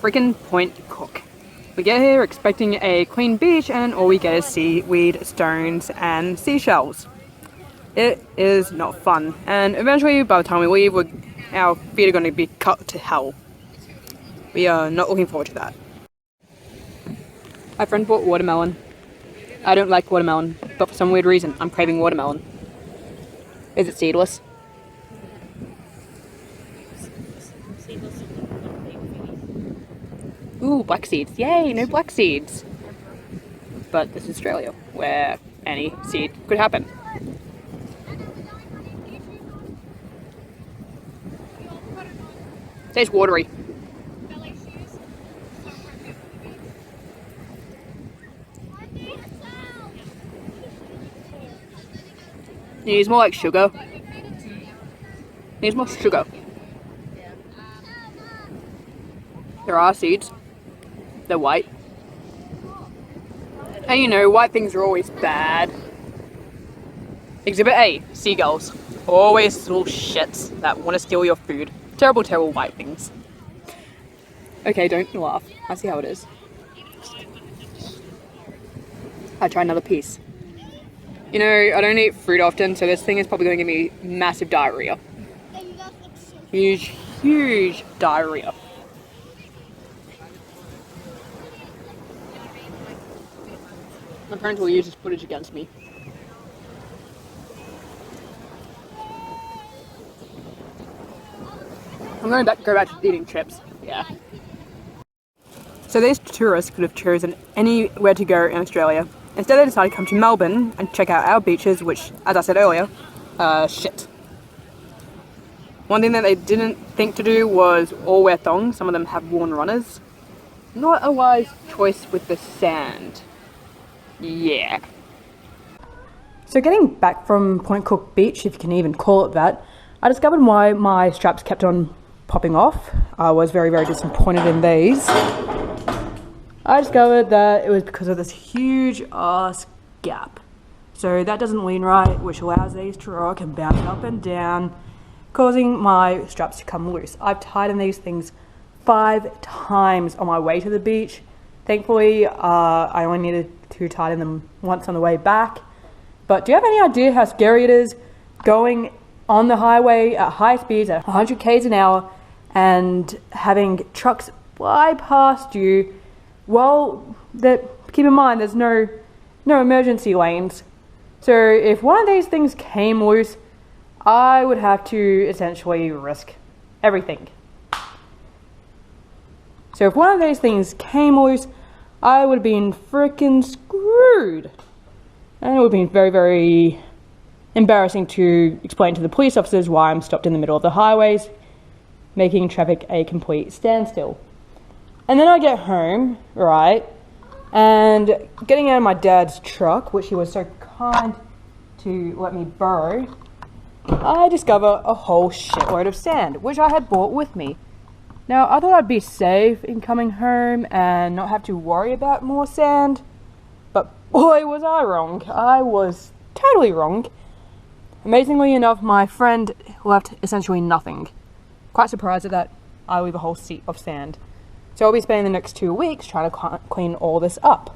freaking Point Cook. We get here expecting a clean beach and all we get is seaweed, stones and seashells. It is not fun, and eventually by the time we leave our feet are going to be cut to hell. We are not looking forward to that. My friend bought watermelon. I don't like watermelon, but for some weird reason I'm craving watermelon. Is it seedless? Ooh, black seeds. Yay, no black seeds. But this is Australia, where any seed could happen. Tastes watery. It needs more like sugar. It needs more sugar. There are seeds. They're white. And you know, white things are always bad. Exhibit A, seagulls. Always little shits that want to steal your food. Terrible, terrible white things. Okay, don't laugh. I see how it is. I try another piece. You know, I don't eat fruit often, so this thing is probably going to give me massive diarrhea. Huge, huge diarrhea. My parents will use this footage against me. I'm going to go back to eating chips. Yeah. So these tourists could have chosen anywhere to go in Australia. Instead they decided to come to Melbourne and check out our beaches, which, as I said earlier, shit. One thing that they didn't think to do was all wear thongs. Some of them have worn runners. Not a wise choice with the sand. Yeah. So getting back from Point Cook Beach, if you can even call it that, I discovered why my straps kept on popping off. I was very, very disappointed in these. I discovered that it was because of this huge ass gap. So that doesn't lean right, which allows these to rock and bounce up and down, causing my straps to come loose. I've tightened these things 5 times on my way to the beach. Thankfully, I only needed to tighten them once on the way back. But do you have any idea how scary it is going on the highway at high speeds at 100 k's an hour and having trucks fly past you? Well, keep in mind there's no emergency lanes. So if one of these things came loose, I would have to essentially risk everything. So if one of these things came loose, I would have been freaking screwed. And it would have been very, very embarrassing to explain to the police officers why I'm stopped in the middle of the highways, making traffic a complete standstill. And then I get home, right, and getting out of my dad's truck, which he was so kind to let me borrow, I discover a whole shitload of sand, which I had brought with me. Now, I thought I'd be safe in coming home and not have to worry about more sand, but boy was I wrong. I was totally wrong. Amazingly enough, my friend left essentially nothing. Quite surprised at that. I leave a whole seat of sand. So I'll be spending the next 2 weeks trying to clean all this up.